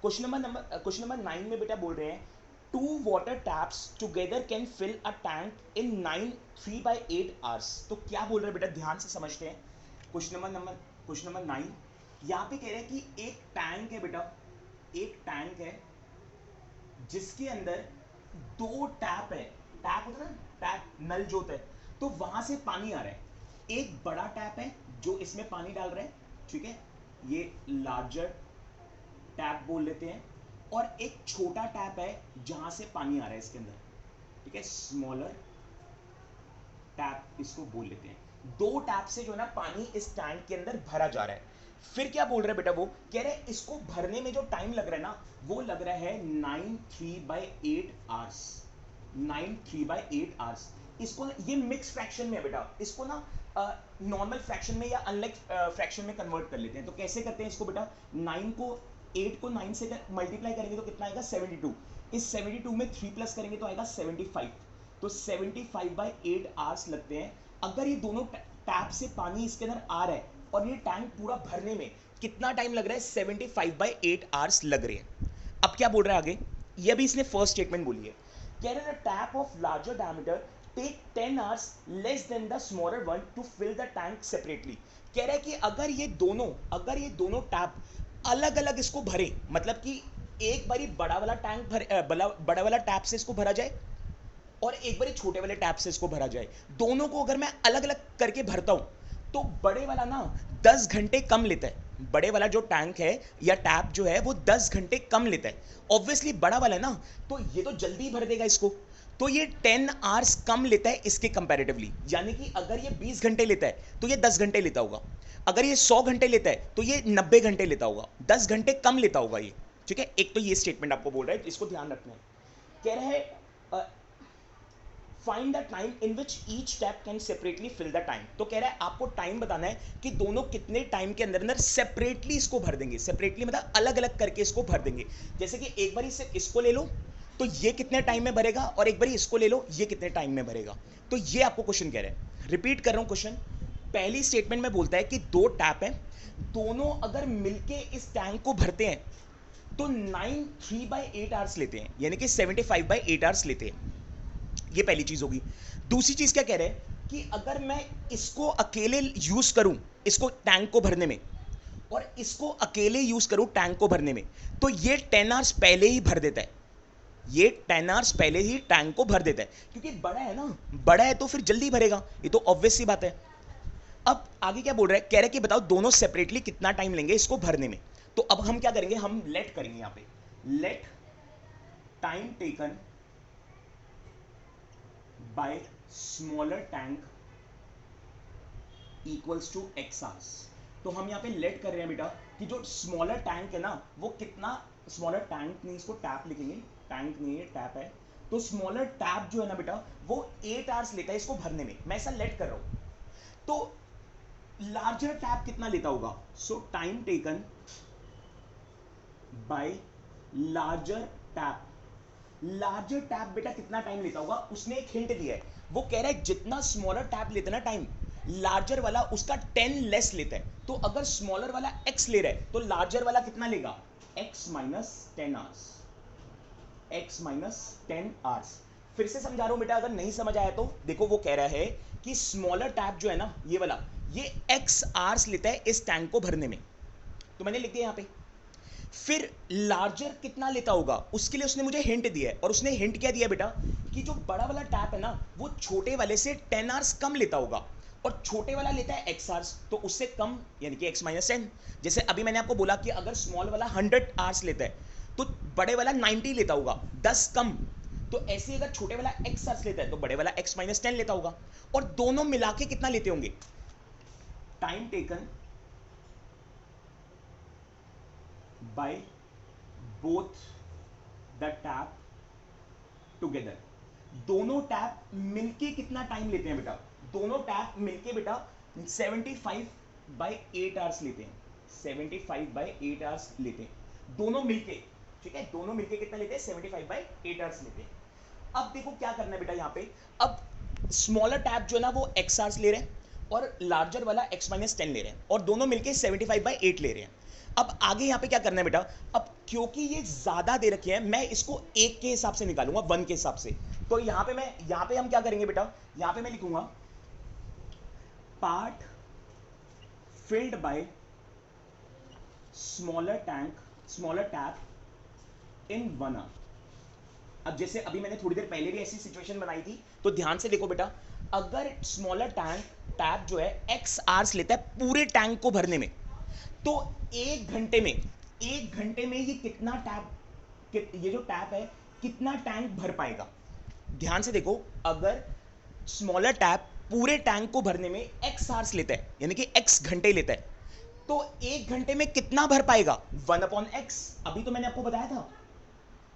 Question number 9 में बेटा बोल रहे हैं two water taps together can fill a tank in 3/8 hours. तो क्या बोल रहे हैं बेटा, ध्यान से समझते हैं। क्वेश्चन नंबर 9 यहाँ पे कह रहे हैं कि एक टैंक है बेटा, एक टैंक है जिसके अंदर दो टैप है। टैप होता है ना, टैप नल जो होता है, तो वहां से पानी आ रहा है। एक बड़ा टैप है जो इसमें पानी डाल रहा है, ठीक है, ये लार्जर टैप बोल लेते हैं। और एक छोटा टैप है जहां से पानी आ रहा है इसके अंदर, ठीक है, स्मॉलर टैप इसको बोल लेते हैं। दो टैप से जो है ना पानी इस टैंक के अंदर भरा जा रहा है। फिर क्या बोल रहे हैं बेटा, वो कह रहे हैं इसको भरने में जो टाइम लग रहा है ना, वो लग रहा है 9/3/8 आवर्स। 9/3/8 आवर्स। इसको ये मिक्स फ्रैक्शन में है बेटा, इसको ना नॉर्मल फ्रैक्शन में या अनलाइक फ्रैक्शन में कन्वर्ट कर लेते हैं। तो कैसे करते हैं इसको बेटा, 8 को 9 से मल्टीप्लाई करेंगे तो कितना आएगा 72। इस 72 में 3 प्लस करेंगे तो आएगा 75। तो 75/8 आवर्स लगते हैं। अगर ये दोनों टैप से पानी इसके अंदर आ रहा है और ये टैंक पूरा भरने में कितना टाइम लग रहा है, 75/8 आवर्स लग रहे हैं। अब क्या बोल रहा है आगे, ये भी इसने फर्स्ट स्टेटमेंट बोली है, कह रहा है tap of larger diameter take 10 hours less than the smaller one to fill the tank separately. कह रहा है कि अगर ये दोनों टैप अलग अलग इसको भरे, मतलब कि एक बारी बड़ा वाला टैंक बड़ा वाला टैप से इसको भरा जाए और एक बार छोटे वाले टैप से इसको भरा जाए, दोनों को अगर मैं अलग अलग करके भरता हूं तो बड़े वाला ना 10 घंटे कम लेता है। बड़े वाला जो टैंक है या टैप जो है वो 10 घंटे कम लेता है। ऑब्वियसली बड़ा वाला है ना, तो ये तो जल्दी भर देगा इसको, तो ये 10 आवर्स कम लेता है इसके कंपैरेटिवली। यानी कि अगर ये 20 घंटे लेता है तो ये 10 घंटे लेता होगा, अगर ये 100 घंटे लेता है तो ये 90 घंटे लेता होगा, 10 घंटे कम लेता होगा ये, ठीक है। एक तो ये स्टेटमेंट आपको बोल रहा है, इसको ध्यान रखना है। कह रहा है find the time in which each tap can separately fill the time. तो कह रहा है आपको टाइम बताना है कि दोनों कितने टाइम के अंदर अंदर सेपरेटली इसको भर देंगे। सेपरेटली मतलब अलग अलग करके इसको भर देंगे। जैसे कि एक बार इसको ले लो तो ये कितने टाइम में भरेगा, और एक बार इसको ले लो ये कितने टाइम में भरेगा। तो ये आपको क्वेश्चन कह रहा है। रिपीट कर रहा हूं क्वेश्चन। पहली स्टेटमेंट में बोलता है कि दो टैप हैं, दोनों अगर मिलके इस टैंक को भरते हैं तो 9/3/8 आवर्स लेते हैं, यानी कि 75/8 आवर्स लेते हैं। ये पहली चीज होगी। दूसरी चीज क्या कह रहे हैं कि अगर मैं इसको अकेले यूज करूं, इसको टैंक को भरने में, और इसको अकेले यूज करूं टैंक को भरने में, तो ये 10 आवर्स पहले ही भर देता है। ये 10 आवर्स पहले ही टैंक को भर देता है, क्योंकि बड़ा है ना, बड़ा है तो फिर जल्दी भरेगा, ये तो ऑब्वियस सी बात है। अब आगे क्या बोल रहा है, कह रहा है कि बताओ दोनों सेपरेटली कितना टाइम लेंगे इसको भरने में। तो अब हम क्या करेंगे, हम लेट करेंगे यहां पे, let time taken by smaller tank equals to x hours. तो हम यहां पे लेट कर रहे हैं बेटा कि जो स्मॉलर टैंक है ना, वो कितना, स्मॉलर टैंक नहीं, इसको टैप लिखेंगे, टैंक नहीं है टैप है। तो स्मॉलर टैप जो है ना बेटा, वो 8 आवर्स लेता है इसको भरने में। मैं ऐसा लेट कर रहा हूं, तो लार्जर टैप कितना लेता होगा। सो time taken bye larger tap, larger tap बेटा कितना टाइम लेता होगा, उसने एक हिंट दिया है। वो कह रहा है जितना स्मॉलर टैप लेता ना टाइम, लार्जर वाला उसका 10 लेस लेता है। तो अगर स्मॉलर वाला x ले रहा है तो लार्जर वाला कितना लेगा, x minus 10 hours, x minus 10 hours. फिर से समझा रहा हूं बेटा, अगर नहीं समझ आया तो देखो, वो कह रहा है कि स्मॉलर टैप जो है ना, ये वाला, ये x आवर्स लेता है इस टैंक को भरने में। तो मैंने लिख दिया यहां पे। फिर लार्जर कितना लेता होगा, उसके लिए उसने मुझे हिंट दिया है, और उसने हिंट क्या दिया बेटा कि जो बड़ा वाला टैप है ना, वो छोटे वाले से 10 आवर्स कम लेता होगा, और छोटे वाला लेता है x आवर्स, तो उससे कम, यानी कि x माइनस 10। जैसे अभी मैंने आपको बोला कि अगर स्मॉल वाला 100 आवर्स लेता है तो बड़े वाला 90 लेता होगा, 10 कम। तो ऐसे ही अगर छोटे वाला x आवर्स लेता है तो बड़े वाला x माइनस 10 लेता होगा। और दोनों मिला के कितना लेते होंगे, time taken bye both the tap together. दोनों टैप मिलके कितना टाइम लेते हैं बेटा, दोनों टैप मिलके बेटा 75/8 आवर्स लेते हैं, 75/8 आवर्स लेते हैं दोनों मिलके, ठीक है। दोनों मिलके कितना लेते हैं, 75/8 आवर्स लेते हैं। अब देखो क्या करना है बेटा यहां पे। अब स्मॉलर टैप जो है ना वो x आवर्स ले रहे हैं, और लार्जर वाला x माइनस 10 ले रहे हैं, और दोनों मिलके 75/8 ले रहे हैं। अब आगे यहां पे क्या करना है बेटा, अब क्योंकि ये ज्यादा दे रखे हैं, मैं इसको एक के हिसाब से निकालूंगा, वन के हिसाब से। तो यहां पे हम क्या करेंगे बेटा, यहां पे मैं लिखूंगा part filled by smaller tap in 1 hour. अब जैसे अभी मैंने थोड़ी देर पहले भी ऐसी सिचुएशन बनाई थी, तो ध्यान से देखो बेटा, अगर स्मॉलर टैप जो है एक्स आवर्स लेता है पूरे टैंक को भरने में, तो एक घंटे में ये कितना ये जो टैप है कितना टैंक भर पाएगा। ध्यान से देखो, अगर स्मॉलर टैप पूरे टैंक को भरने में एक्स आवर्स लेता है, यानी कि एक्स घंटे लेता है, तो एक घंटे में कितना भर पाएगा, 1/x। अभी तो मैंने आपको बताया था,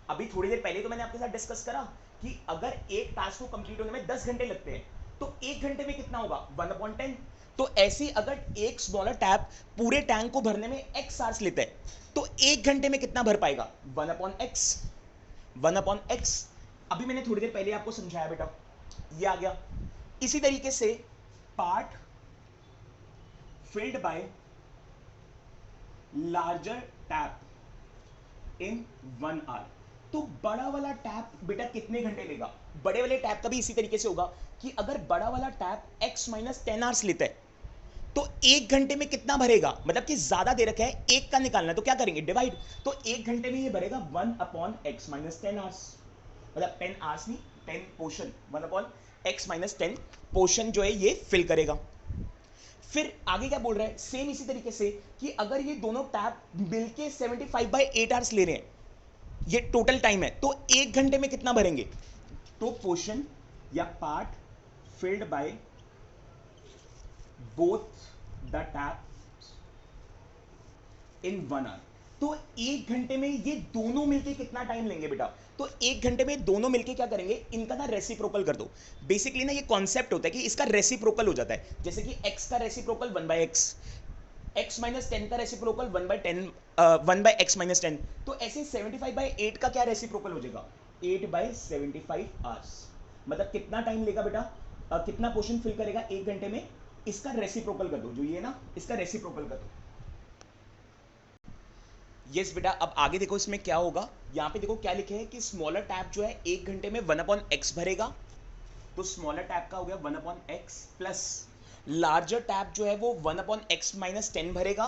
अभी थोड़ी देर पहले तो मैंने आपके साथ डिस्कस करा कि अगर एक टास्क को कंप्लीट होने में 10 घंटे लगते हैं, तो एक घंटे में कितना होगा, 1/10। तो ऐसे ही अगर एक स्मॉलर टैप पूरे टैंक को भरने में x आवर्स लेता है, तो एक घंटे में कितना भर पाएगा, 1/x। अभी मैंने थोड़ी देर पहले आपको समझाया बेटा, ये आ गया। इसी तरीके से part filled by larger tap in 1 hour. तो बड़ा वाला टैप बेटा कितने घंटे लेगा, बड़े वाले टैप का भी इसी तरीके से होगा कि अगर बड़ा वाला टैप x-10 आवर्स लेता है, तो एक घंटे में कितना भरेगा, मतलब कि ज्यादा दे रखा है, एक का निकालना है, तो क्या करेंगे, डिवाइड। तो एक घंटे में ये भरेगा 1/x-10 आवर्स, मतलब 10 आवर्स नहीं, 10 पोर्शन, 1/x-10 पोर्शन जो है ये फिल करेगा। फिर आगे क्या बोल रहा है, सेम इसी तरीके से कि अगर ये दोनों टैप मिलके 75/8 आवर्स ले रहे हैं, ये टोटल टाइम है, तो एक घंटे में कितना भरेंगे, तो पोर्शन या part filled by both the tap in 1 hour. तो एक घंटे में ये दोनों मिलके कितना टाइम लेंगे बेटा, तो एक घंटे में दोनों मिलके क्या करेंगे, इनका ना रेसिप्रोकल कर दो। बेसिकली ना ये कॉन्सेप्ट होता है कि इसका रेसिप्रोकल हो जाता है, जैसे कि x का रेसिप्रोकल 1/x, x-10 का रेसिप्रोकल 1/x-10। तो ऐसे 75/8 का क्या रेसिप्रोकल हो जाएगा, 8/75 आवर्स। मतलब कितना टाइम लेगा बेटा, कितना पोर्शन फिल करेगा एक घंटे में, इसका रेसिप्रोकल कर दो, जो ये ना इसका रेसिप्रोकल कर दो। यस बेटा, अब आगे देखो इसमें क्या होगा, यहां पे देखो क्या लिखे हैं कि स्मॉलर टैप जो है एक घंटे में 1/x भरेगा, तो स्मॉलर टैप का हो गया 1/x, प्लस लार्जर टैप जो है वो 1/x-10 भरेगा,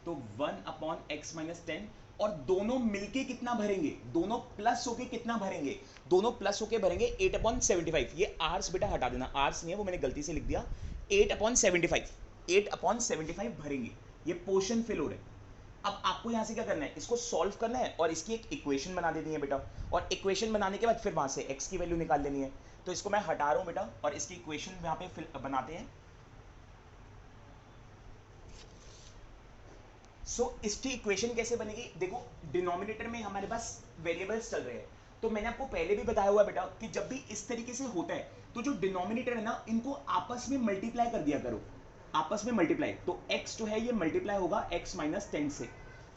तो 1/x-10, और दोनों मिलके कितना भरेंगे, दोनों प्लस होके कितना भरेंगे, दोनों प्लस होके भरेंगे 8/75। ये आर्स बेटा हटा देना, आर्स नहीं है वो मैंने गलती से लिख दिया, 8/75 भरेंगे, ये पोर्शन फिल हो रहे हैं। अब आपको यहां से क्या करना है, इसको सॉल्व करना है और इसकी एक इक्वेशन बना देनी है बेटा, और इक्वेशन बनाने के बाद फिर वहां से x की वैल्यू निकाल लेनी है। तो इसको मैं हटा रहा हूं बेटा, और इसकी इक्वेशन यहां पे बनाते हैं। इसकी इक्वेशन कैसे बनेगी, देखो डिनोमिनेटर में हमारे पास वेरिएबल्स चल रहे हैं, तो मैंने आपको पहले भी बताया हुआ बेटा कि जब भी इस तरीके से होता है, तो जो डिनोमिनेटर है ना, इनको आपस में मल्टीप्लाई कर दिया करो, आपस में मल्टीप्लाई। तो x जो है ये मल्टीप्लाई होगा x-10 से,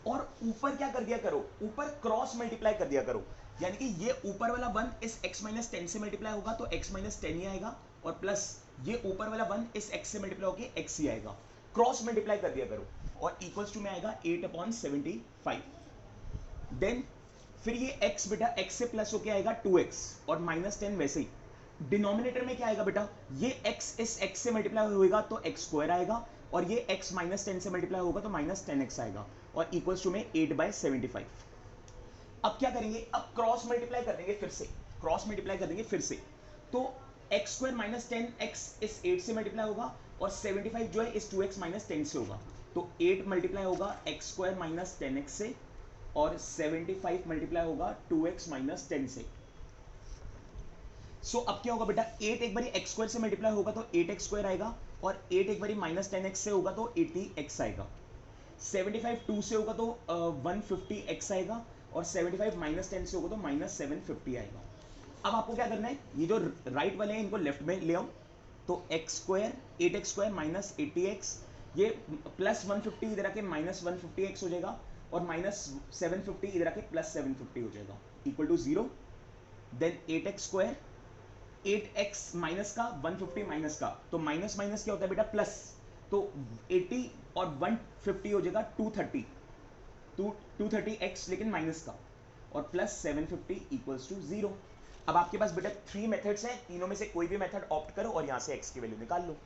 और ऊपर क्या कर दिया करो, ऊपर क्रॉस मल्टीप्लाई कर दिया करो, यानी कि ये ऊपर वाला 1 इस x-10 से मल्टीप्लाई होगा तो x-10 ही आएगा, और प्लस ये ऊपर वाला 1 इस x से मल्टीप्लाई होकर x ही आएगा, क्रॉस मल्टीप्लाई कर दिया करो, और इक्वल्स टू में आएगा 8/75। देन फिर ये x बेटा x से प्लस होके आएगा 2x, और -10 वैसे ही। डिनोमिनेटर में क्या आएगा बेटा, ये x इस x से मल्टीप्लाई होगा तो x² आएगा, और ये x -10 से मल्टीप्लाई होगा तो -10x आएगा, और इक्वल्स टू में 8/75। अब क्या करेंगे, अब क्रॉस मल्टीप्लाई कर देंगे फिर से, क्रॉस मल्टीप्लाई कर देंगे फिर से, तो x² -10x इस 8 से मल्टीप्लाई होगा, और 75 जो है इस 2x -10 से होगा, तो 8 मल्टीप्लाई होगा x² -10x से, और 75 मल्टीप्लाई होगा 2x -10 से। सो अब क्या होगा बेटा, 8 एक बारी x² से मल्टीप्लाई होगा तो 8x² आएगा, और 8 एक बारी -10x से होगा तो 80x आएगा, 75 2 से होगा तो 150x आएगा, और 75 -10 से होगा तो -750 आएगा। अब आपको क्या करना है, ये जो राइट वाले हैं इनको लेफ्ट में ले आओ, तो x² 8x² -80x, ये प्लस 150 इधर आके -150x हो जाएगा, और -750 इधर आके +750 हो जाएगा, equal to 0। Then 8x², 8x minus का 150 माइनस का, तो माइनस क्या होता है बेटा, प्लस, तो 80 और 150 हो जाएगा 230, 230x लेकिन माइनस का, और प्लस 750 इक्वल्स टू 0। अब आपके पास बेटा 3 मेथड्स हैं, तीनों में से कोई भी मेथड ऑप्ट करो और यहाँ से x की वैल्यू निकाल लो।